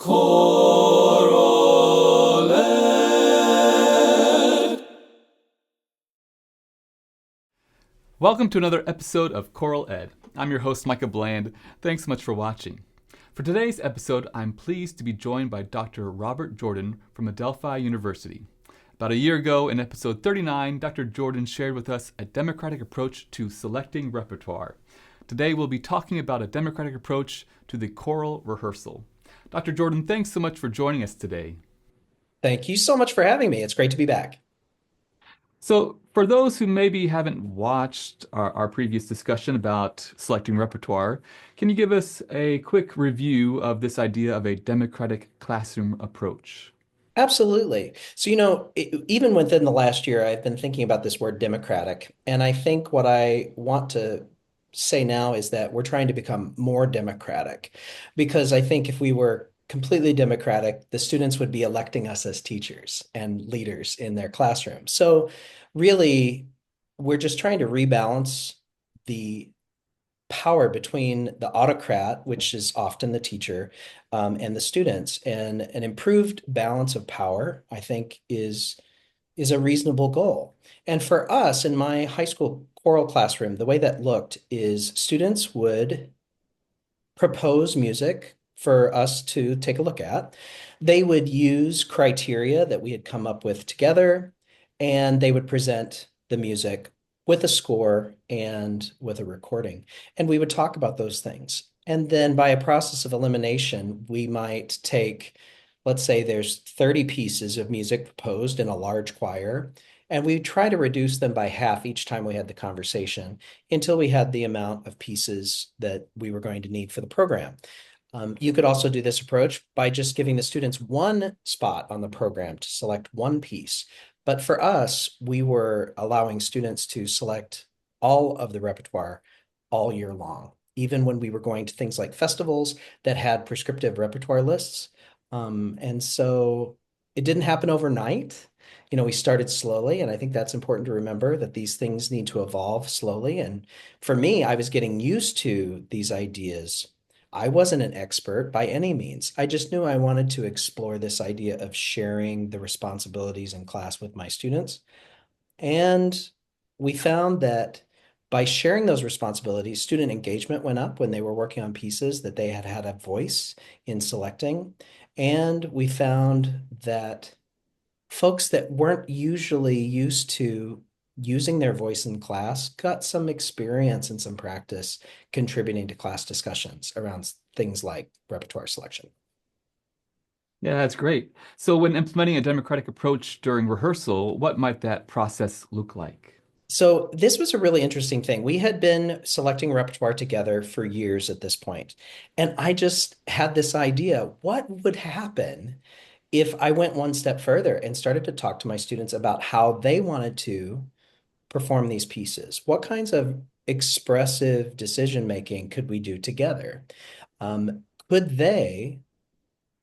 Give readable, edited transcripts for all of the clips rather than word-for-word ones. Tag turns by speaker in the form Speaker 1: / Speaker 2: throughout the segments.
Speaker 1: ChoralEd. Welcome to another episode of Choral Ed. I'm your host, Micah Bland. Thanks so much for watching. For today's episode, I'm pleased to be joined by Dr. Robert Jordan from Adelphi University. About a year ago, in episode 39, Dr. Jordan shared with us a democratic approach to selecting repertoire. Today, we'll be talking about a democratic approach to the choral rehearsal. Dr. Jordan, thanks so much for joining us today.
Speaker 2: Thank you so much for having me. It's great to be back.
Speaker 1: So, for those who maybe haven't watched our previous discussion about selecting repertoire, can you give us a quick review of this idea of a democratic classroom approach?
Speaker 2: Absolutely. So, even within the last year, I've been thinking about this word democratic. And I think what I want to say now is that we're trying to become more democratic because I think if we were completely democratic, the students would be electing us as teachers and leaders in their classroom. So, really, we're just trying to rebalance the power between the autocrat, which is often the teacher, and the students. And an improved balance of power, I think, is a reasonable goal. And for us in my high school choral classroom, the way that looked is students would propose music for us to take a look at. They would use criteria that we had come up with together, and they would present the music with a score and with a recording. And we would talk about those things. And then by a process of elimination, we might take, let's say there's 30 pieces of music proposed in a large choir, and we try to reduce them by half each time we had the conversation until we had the amount of pieces that we were going to need for the program. You could also do this approach by just giving the students one spot on the program to select one piece. But for us, we were allowing students to select all of the repertoire all year long, even when we were going to things like festivals that had prescriptive repertoire lists. And so it didn't happen overnight. We started slowly, and I think that's important to remember that these things need to evolve slowly. And for me, I was getting used to these ideas. I wasn't an expert by any means. I just knew I wanted to explore this idea of sharing the responsibilities in class with my students. And we found that by sharing those responsibilities, student engagement went up when they were working on pieces that they had had a voice in selecting. And we found that folks that weren't usually used to using their voice in class got some experience and some practice contributing to class discussions around things like repertoire selection.
Speaker 1: Yeah, that's great. So, when implementing a democratic approach during rehearsal, what might that process look like?
Speaker 2: So this was a really interesting thing. We had been selecting repertoire together for years at this point, and I just had this idea, what would happen if I went one step further and started to talk to my students about how they wanted to perform these pieces? What kinds of expressive decision making could we do together? Could they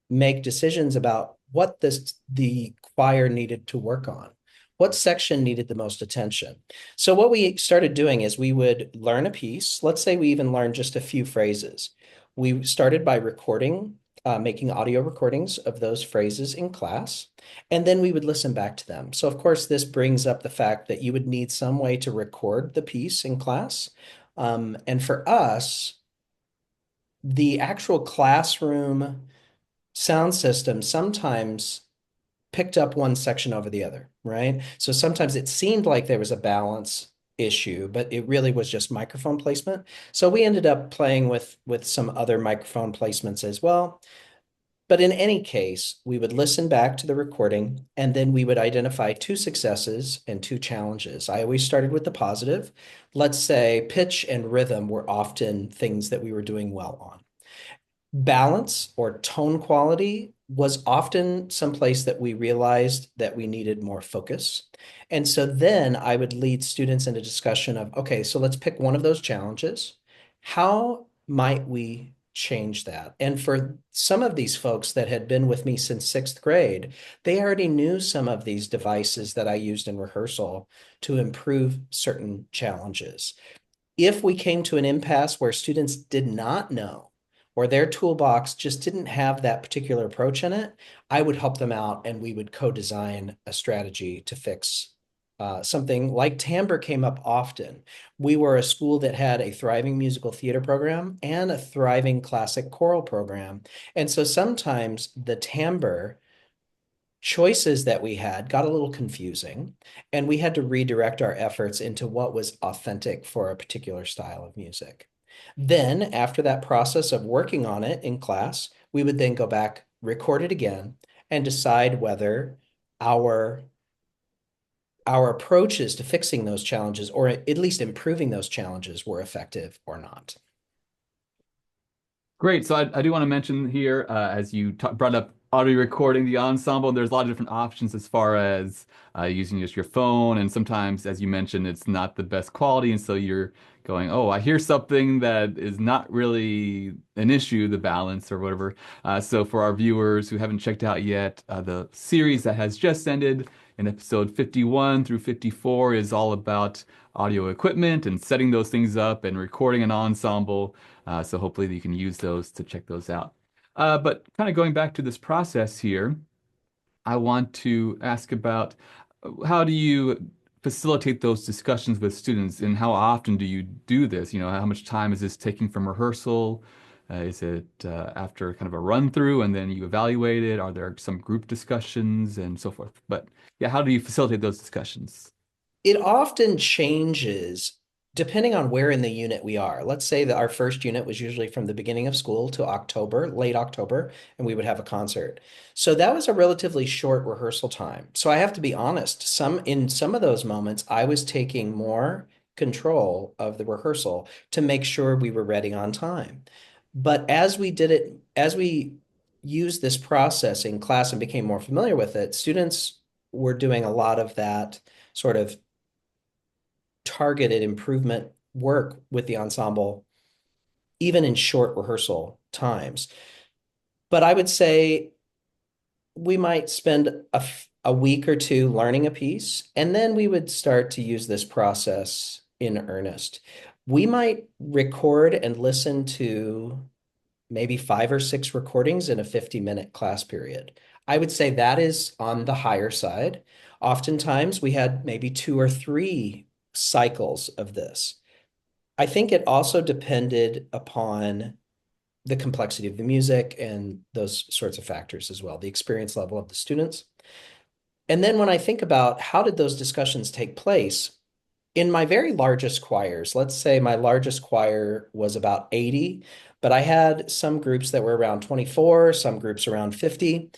Speaker 2: make decisions about what the choir needed to work on? What section needed the most attention? So what we started doing is we would learn a piece. Let's say we even learned just a few phrases. We started by recording, making audio recordings of those phrases in class, and then we would listen back to them. So of course, this brings up the fact that you would need some way to record the piece in class. And for us, the actual classroom sound system sometimes picked up one section over the other, right? So sometimes it seemed like there was a balance issue, but it really was just microphone placement. So we ended up playing with some other microphone placements as well. But in any case, we would listen back to the recording and then we would identify two successes and two challenges. I always started with the positive. Let's say pitch and rhythm were often things that we were doing well on. Balance or tone quality was often someplace that we realized that we needed more focus. And so then I would lead students in a discussion of, okay, so let's pick one of those challenges. How might we change that? And for some of these folks that had been with me since sixth grade, they already knew some of these devices that I used in rehearsal to improve certain challenges. If we came to an impasse where students did not know or their toolbox just didn't have that particular approach in it, I would help them out and we would co-design a strategy to fix something like timbre came up often. We were a school that had a thriving musical theater program and a thriving classic choral program. And so sometimes the timbre choices that we had got a little confusing, and we had to redirect our efforts into what was authentic for a particular style of music. Then, after that process of working on it in class, we would then go back, record it again, and decide whether our our approaches to fixing those challenges, or at least improving those challenges, were effective or not.
Speaker 1: Great. So I do want to mention here, as you brought up audio recording the ensemble, there's a lot of different options as far as using just your phone. And sometimes, as you mentioned, it's not the best quality. And so you're going, oh, I hear something that is not really an issue, the balance or whatever. So for our viewers who haven't checked out yet, the series that has just ended in episode 51 through 54 is all about audio equipment and setting those things up and recording an ensemble. So hopefully you can use those to check those out. But kind of going back to this process here, I want to ask about how do you facilitate those discussions with students and how often do you do this? You know, how much time is this taking from rehearsal? Is it after kind of a run through and then you evaluate it? Are there some group discussions and so forth? But yeah, how do you facilitate those discussions?
Speaker 2: It often changes depending on where in the unit we are. Let's say that our first unit was usually from the beginning of school to October, late October, and we would have a concert. So that was a relatively short rehearsal time. So I have to be honest, in some of those moments, I was taking more control of the rehearsal to make sure we were ready on time. But as we used this process in class and became more familiar with it, students were doing a lot of that sort of targeted improvement work with the ensemble, even in short rehearsal times. But I would say we might spend a week or two learning a piece, and then we would start to use this process in earnest. We might record and listen to maybe 5 or 6 recordings in a 50-minute class period. I would say that is on the higher side. Oftentimes, we had maybe 2 or 3 cycles of this. I think it also depended upon the complexity of the music and those sorts of factors as well, the experience level of the students. And then when I think about how did those discussions take place, in my very largest choirs, let's say my largest choir was about 80, but I had some groups that were around 24, some groups around 50.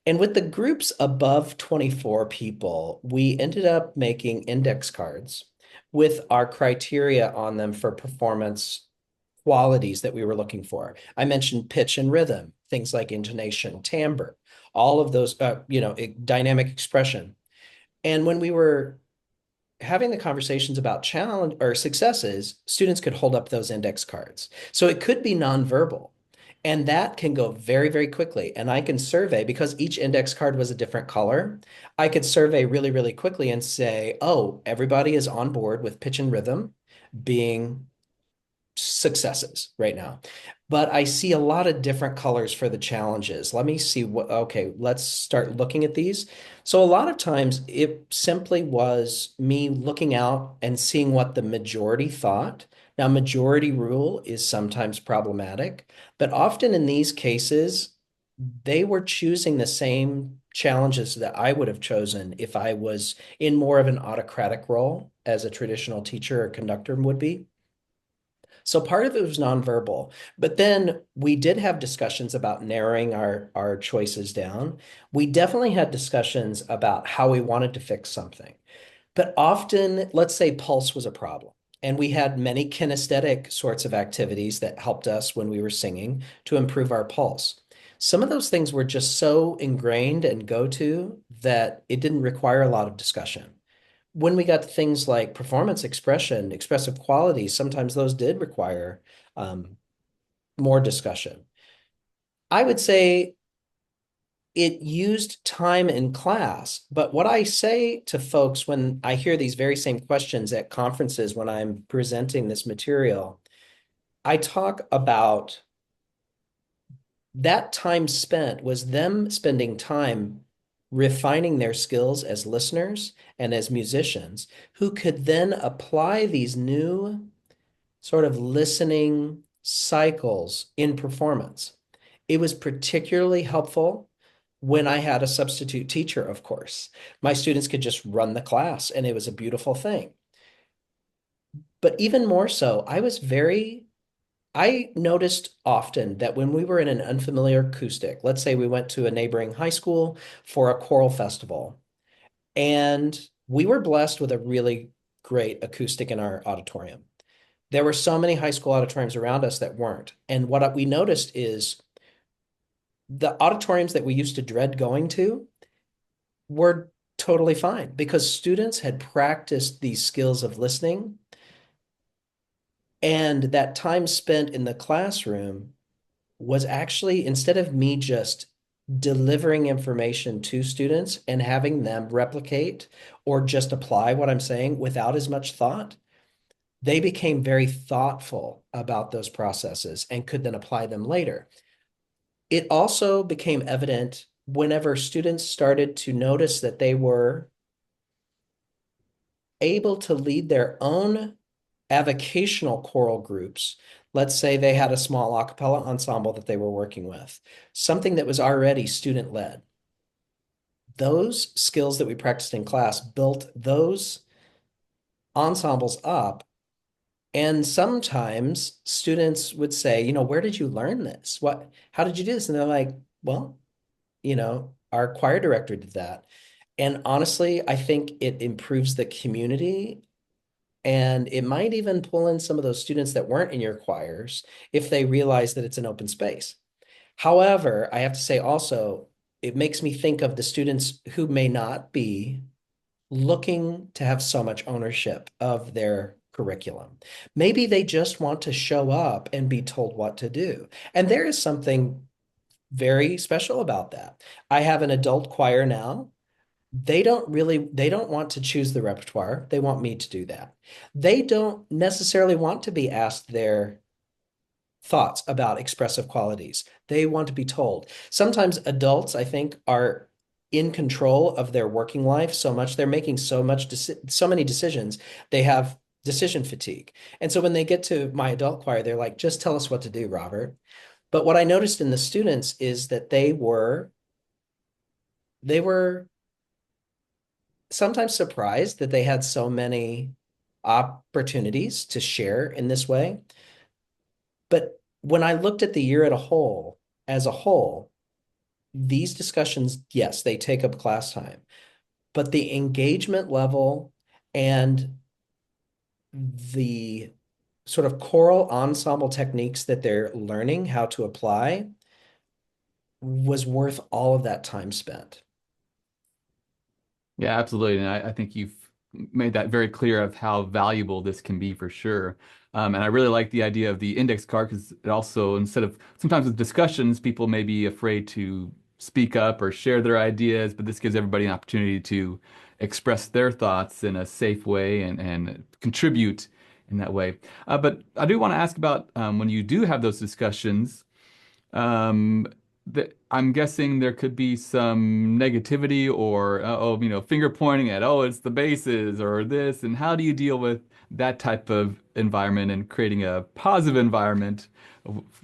Speaker 2: And with the groups above 24 people, we ended up making index cards with our criteria on them for performance qualities that we were looking for. I mentioned pitch and rhythm, things like intonation, timbre, all of those, dynamic expression. And when we were having the conversations about challenge or successes, students could hold up those index cards. So it could be nonverbal. And that can go very, very quickly. And I can survey because each index card was a different color. I could survey really, really quickly and say, oh, everybody is on board with pitch and rhythm being successes right now. But I see a lot of different colors for the challenges. Let me see okay, let's start looking at these. So a lot of times it simply was me looking out and seeing what the majority thought. Now, majority rule is sometimes problematic, but often in these cases, they were choosing the same challenges that I would have chosen if I was in more of an autocratic role as a traditional teacher or conductor would be. So part of it was nonverbal, but then we did have discussions about narrowing our choices down. We definitely had discussions about how we wanted to fix something. But often, let's say pulse was a problem, and we had many kinesthetic sorts of activities that helped us when we were singing to improve our pulse. Some of those things were just so ingrained and go-to that it didn't require a lot of discussion. When we got to things like performance expression, expressive qualities, sometimes those did require um, more discussion. I would say it used time in class, but what I say to folks when I hear these very same questions at conferences when I'm presenting this material, I talk about That time spent was them spending time refining their skills as listeners and as musicians who could then apply these new sort of listening cycles in performance. It was particularly helpful when I had a substitute teacher, of course. My students could just run the class, and it was a beautiful thing. But even more so, I noticed often that when we were in an unfamiliar acoustic, let's say we went to a neighboring high school for a choral festival, and we were blessed with a really great acoustic in our auditorium. There were so many high school auditoriums around us that weren't. And what we noticed is the auditoriums that we used to dread going to were totally fine because students had practiced these skills of listening. And that time spent in the classroom was actually, instead of me just delivering information to students and having them replicate or just apply what I'm saying without as much thought, they became very thoughtful about those processes and could then apply them later. It also became evident whenever students started to notice that they were able to lead their own avocational choral groups. Let's say they had a small a cappella ensemble that they were working with, something that was already student led. Those skills that we practiced in class built those ensembles up. And sometimes students would say, where did you learn this? How did you do this? And they're like, well, our choir director did that. And honestly, I think it improves the community and it might even pull in some of those students that weren't in your choirs if they realize that it's an open space. However, I have to say also, it makes me think of the students who may not be looking to have so much ownership of their curriculum. Maybe they just want to show up and be told what to do. And there is something very special about that. I have an adult choir now. They don't want to choose the repertoire. They want me to do that. They don't necessarily want to be asked their thoughts about expressive qualities. They want to be told. Sometimes adults, I think, are in control of their working life so much. They're making so many decisions. They have decision fatigue. And so when they get to my adult choir, they're like, just tell us what to do, Robert. But what I noticed in the students is that they were sometimes surprised that they had so many opportunities to share in this way. But when I looked at the year as a whole, these discussions, yes, they take up class time, but the engagement level and the sort of choral ensemble techniques that they're learning how to apply was worth all of that time spent.
Speaker 1: Yeah, absolutely. And I think you've made that very clear of how valuable this can be for sure. And I really like the idea of the index card because it also, instead of sometimes with discussions, people may be afraid to speak up or share their ideas, but this gives everybody an opportunity to express their thoughts in a safe way and contribute in that way. But I do want to ask about when you do have those discussions. Um, I'm guessing there could be some negativity or finger pointing at, oh, it's the basses or this. And how do you deal with that type of environment and creating a positive environment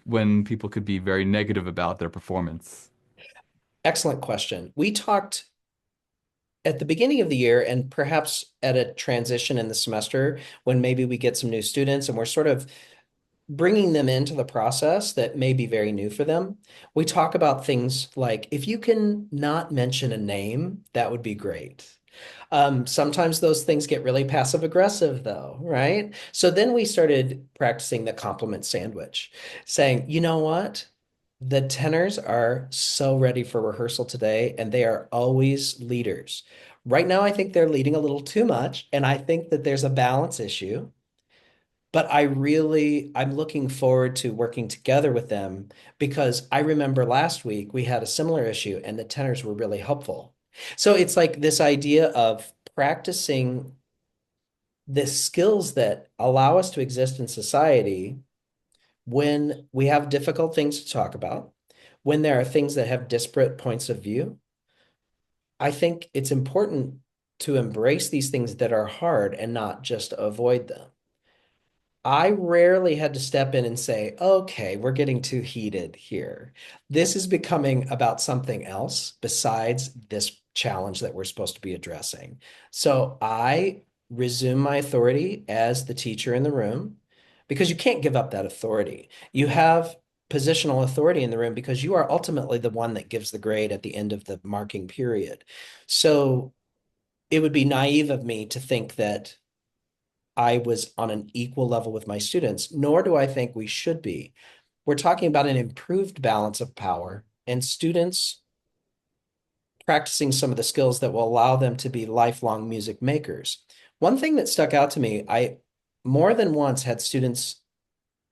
Speaker 1: when people could be very negative about their performance?
Speaker 2: Excellent question. We talked at the beginning of the year and perhaps at a transition in the semester when maybe we get some new students and we're sort of bringing them into the process that may be very new for them. We talk about things like if you can not mention a name, that would be great. Sometimes those things get really passive aggressive, though, right? So then we started practicing the compliment sandwich, saying, you know what? The tenors are so ready for rehearsal today, and they are always leaders. Right now, I think they're leading a little too much, and I think that there's a balance issue. But I'm looking forward to working together with them because I remember last week we had a similar issue and the tenors were really helpful. So it's like this idea of practicing the skills that allow us to exist in society when we have difficult things to talk about, when there are things that have disparate points of view, I think it's important to embrace these things that are hard and not just avoid them. I rarely had to step in and say, okay, we're getting too heated here. This is becoming about something else besides this challenge that we're supposed to be addressing. So I resume my authority as the teacher in the room because you can't give up that authority. You have positional authority in the room because you are ultimately the one that gives the grade at the end of the marking period. So it would be naive of me to think that I was on an equal level with my students, nor do I think we should be. We're talking about an improved balance of power and students practicing some of the skills that will allow them to be lifelong music makers. One thing that stuck out to me, I more than once had students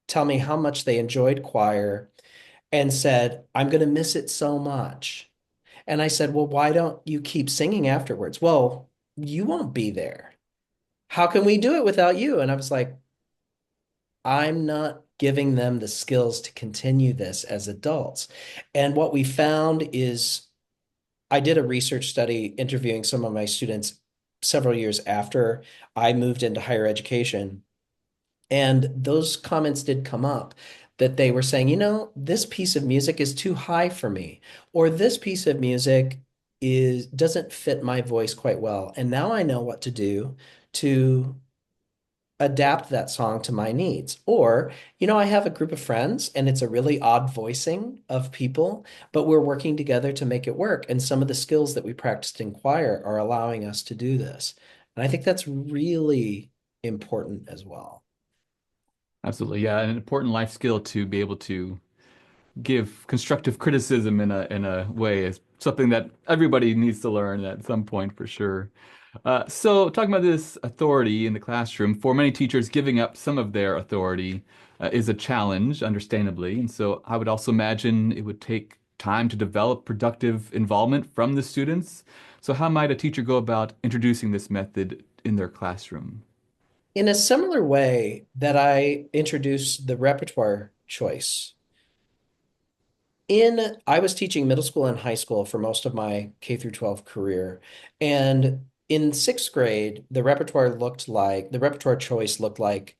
Speaker 2: tell me how much they enjoyed choir and said, I'm going to miss it so much. And I said, well, why don't you keep singing afterwards? Well, you won't be there. How can we do it without you? And I was like, I'm not giving them the skills to continue this as adults. And what we found is I did a research study interviewing some of my students several years after I moved into higher education. And those comments did come up that they were saying, this piece of music is too high for me, or this piece of music is doesn't fit my voice quite well. And now I know what to do to adapt that song to my needs. Or, I have a group of friends and it's a really odd voicing of people, but we're working together to make it work. And some of the skills that we practiced in choir are allowing us to do this. And I think that's really important as well.
Speaker 1: Absolutely, yeah, an important life skill to be able to give constructive criticism in a way is something that everybody needs to learn at some point for sure. So talking about this authority in the classroom, for many teachers, giving up some of their authority is a challenge, understandably. And so I would also imagine it would take time to develop productive involvement from the students. So how might a teacher go about introducing this method in their classroom?
Speaker 2: In a similar way that I introduced the repertoire choice, I was teaching middle school and high school for most of my K through 12 career. And in sixth grade, the repertoire choice looked like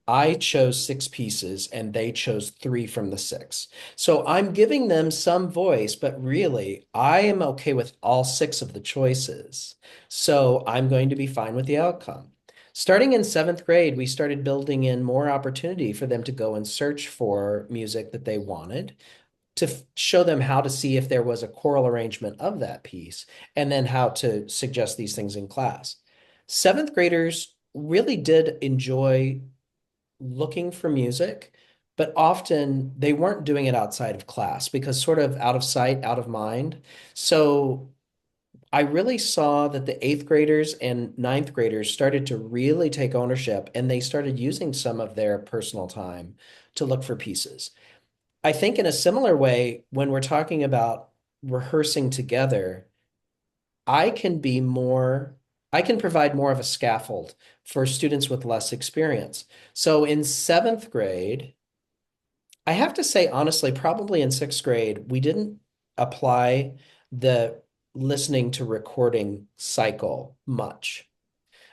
Speaker 2: I chose six pieces and they chose three from the six. So I'm giving them some voice, but really I am okay with all six of the choices. So I'm going to be fine with the outcome. Starting in seventh grade, we started building in more opportunity for them to go and search for music that they wanted to show them how to see if there was a choral arrangement of that piece and then how to suggest these things in class. Seventh graders really did enjoy looking for music, but often they weren't doing it outside of class because sort of out of sight, out of mind. So I really saw that the eighth graders and ninth graders started to really take ownership and they started using some of their personal time to look for pieces. I think in a similar way, when we're talking about rehearsing together, I can be more, I can provide more of a scaffold for students with less experience. So in seventh grade, I have to say, honestly, probably in sixth grade, we didn't apply the listening to recording cycle much.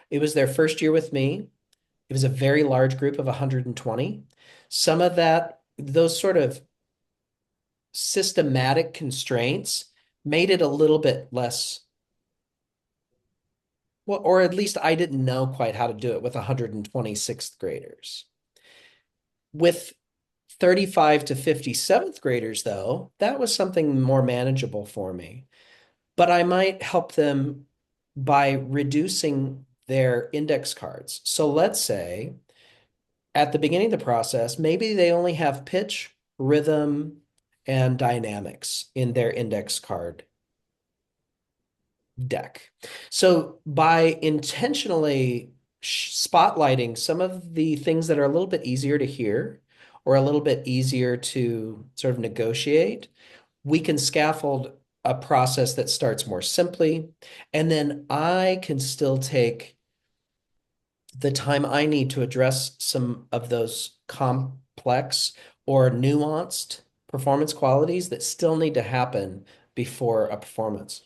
Speaker 2: It was their first year with me. It was a very large group of 120. Some of those sort of systematic constraints made it a little bit less, well, or at least I didn't know quite how to do it with 120 sixth graders. With 35 to 57th graders, though, that was something more manageable for me. But I might help them by reducing their index cards. So let's say at the beginning of the process, maybe they only have pitch, rhythm, and dynamics in their index card deck. So by intentionally spotlighting some of the things that are a little bit easier to hear or a little bit easier to sort of negotiate, we can scaffold a process that starts more simply. And then I can still take the time I need to address some of those complex or nuanced performance qualities that still need to happen before a performance.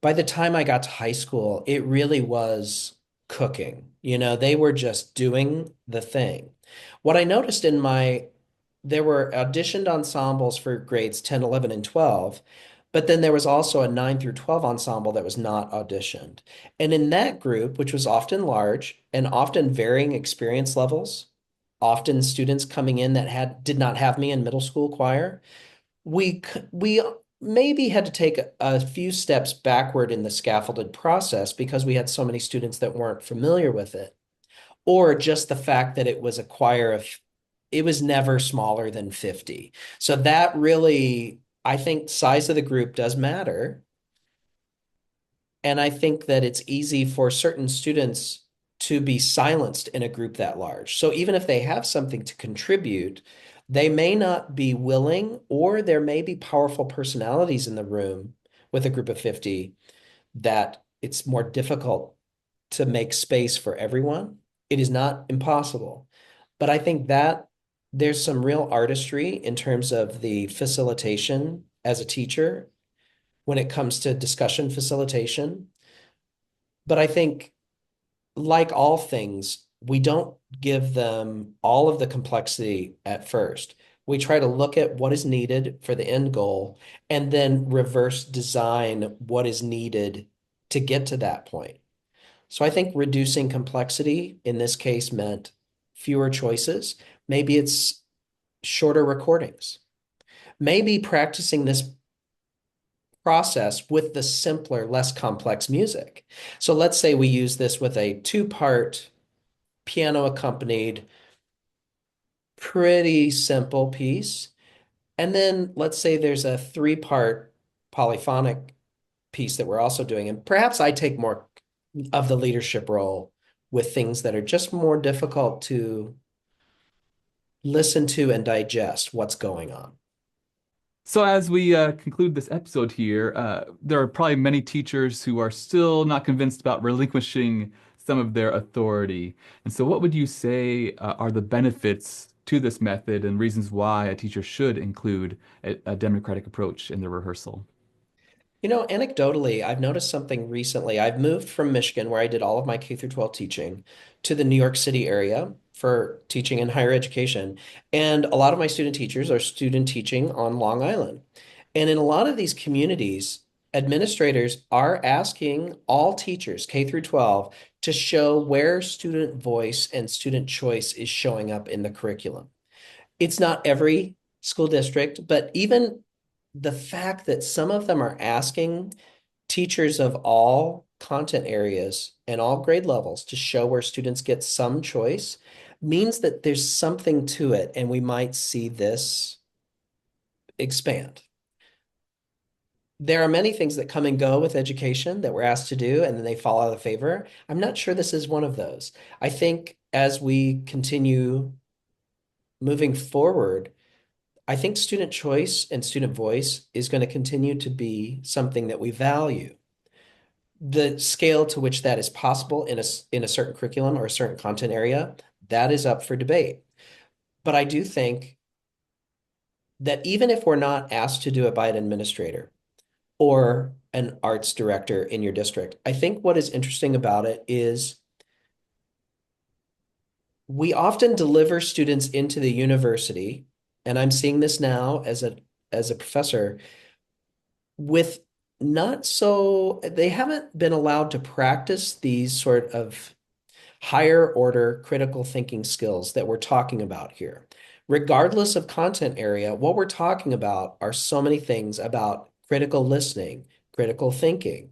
Speaker 2: By the time I got to high school, it really was cooking. They were just doing the thing. What I noticed there were auditioned ensembles for grades 10, 11, and 12, but then there was also a 9 through 12 ensemble that was not auditioned. And in that group, which was often large and often varying experience levels, often students coming in that did not have me in middle school choir, we maybe had to take a few steps backward in the scaffolded process because we had so many students that weren't familiar with it, or just the fact that it was never smaller than 50. So that really, I think size of the group does matter. And I think that it's easy for certain students to be silenced in a group that large. So even if they have something to contribute, they may not be willing, or there may be powerful personalities in the room with a group of 50 that it's more difficult to make space for everyone. It is not impossible. But I think that there's some real artistry in terms of the facilitation as a teacher when it comes to discussion facilitation. But I think, like all things, we don't give them all of the complexity at first. We try to look at what is needed for the end goal and then reverse design what is needed to get to that point. So I think reducing complexity in this case meant fewer choices. Maybe it's shorter recordings. Maybe practicing this process with the simpler, less complex music. So let's say we use this with a two-part piano accompanied, pretty simple piece. And then let's say there's a three-part polyphonic piece that we're also doing. And perhaps I take more of the leadership role with things that are just more difficult to listen to and digest what's going on.
Speaker 1: So, as we conclude this episode here, there are probably many teachers who are still not convinced about relinquishing some of their authority. And so, what would you say are the benefits to this method and reasons why a teacher should include a democratic approach in their rehearsal?
Speaker 2: Anecdotally, I've noticed something recently. I've moved from Michigan, where I did all of my K through 12 teaching, to the New York City area for teaching in higher education. And a lot of my student teachers are student teaching on Long Island. And in a lot of these communities, administrators are asking all teachers, K through 12, to show where student voice and student choice is showing up in the curriculum. It's not every school district, but even the fact that some of them are asking teachers of all content areas and all grade levels to show where students get some choice means that there's something to it, and we might see this expand. There are many things that come and go with education that we're asked to do, and then they fall out of favor. I'm not sure this is one of those. I think as we continue moving forward, I think student choice and student voice is going to continue to be something that we value. The scale to which that is possible in a certain curriculum or a certain content area, that is up for debate. But I do think that even if we're not asked to do it by an administrator or an arts director in your district, I think what is interesting about it is we often deliver students into the university, and I'm seeing this now as a professor, with not so they haven't been allowed to practice these sort of higher order critical thinking skills that we're talking about here. Regardless of content area, what we're talking about are so many things about critical listening, critical thinking,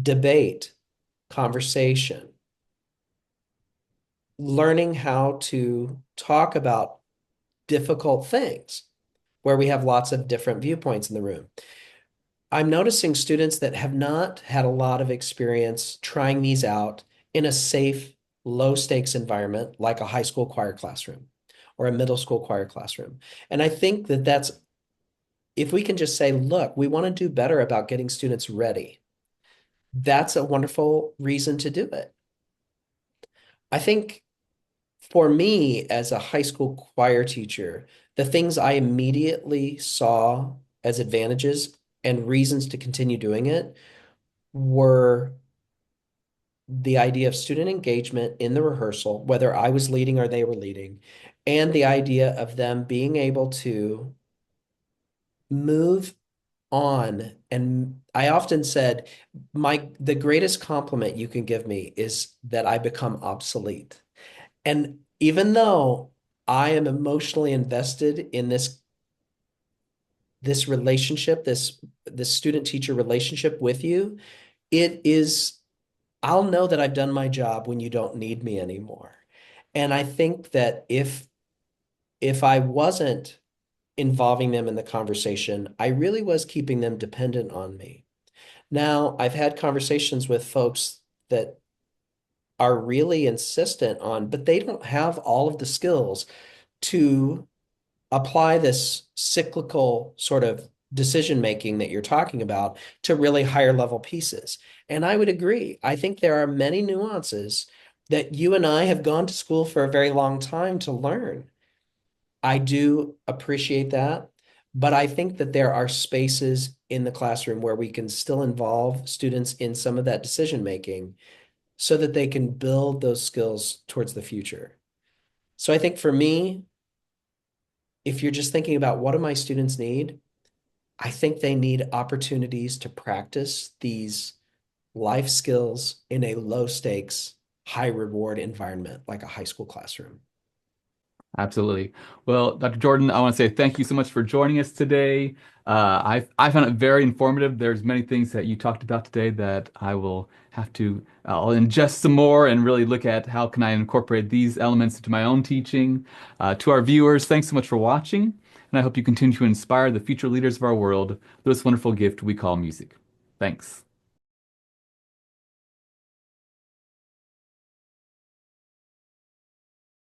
Speaker 2: debate, conversation, learning how to talk about difficult things where we have lots of different viewpoints in the room. I'm noticing students that have not had a lot of experience trying these out in a safe, low stakes environment like a high school choir classroom or a middle school choir classroom. And I think that if we can just say, look, we want to do better about getting students ready, that's a wonderful reason to do it. I think For me, as a high school choir teacher, the things I immediately saw as advantages and reasons to continue doing it were the idea of student engagement in the rehearsal, whether I was leading or they were leading, and the idea of them being able to move on. And I often said, the greatest compliment you can give me is that I become obsolete. And even though I am emotionally invested in this relationship, this student teacher relationship with you, it is I'll know that I've done my job when you don't need me anymore. And I think that if I wasn't involving them in the conversation, I really was keeping them dependent on me. Now, I've had conversations with folks that are really insistent on, but they don't have all of the skills to apply this cyclical sort of decision making that you're talking about to really higher level pieces. And I would agree. I think there are many nuances that you and I have gone to school for a very long time to learn. I do appreciate that, but I think that there are spaces in the classroom where we can still involve students in some of that decision making so that they can build those skills towards the future. So I think for me, if you're just thinking about what do my students need, I think they need opportunities to practice these life skills in a low stakes, high reward environment like a high school classroom.
Speaker 1: Absolutely. Well, Dr. Jordan, I want to say thank you so much for joining us today. I found it very informative. There's many things that you talked about today that I will have to I'll ingest some more and really look at how can I incorporate these elements into my own teaching. To our viewers, thanks so much for watching, and I hope you continue to inspire the future leaders of our world with this wonderful gift we call music. Thanks.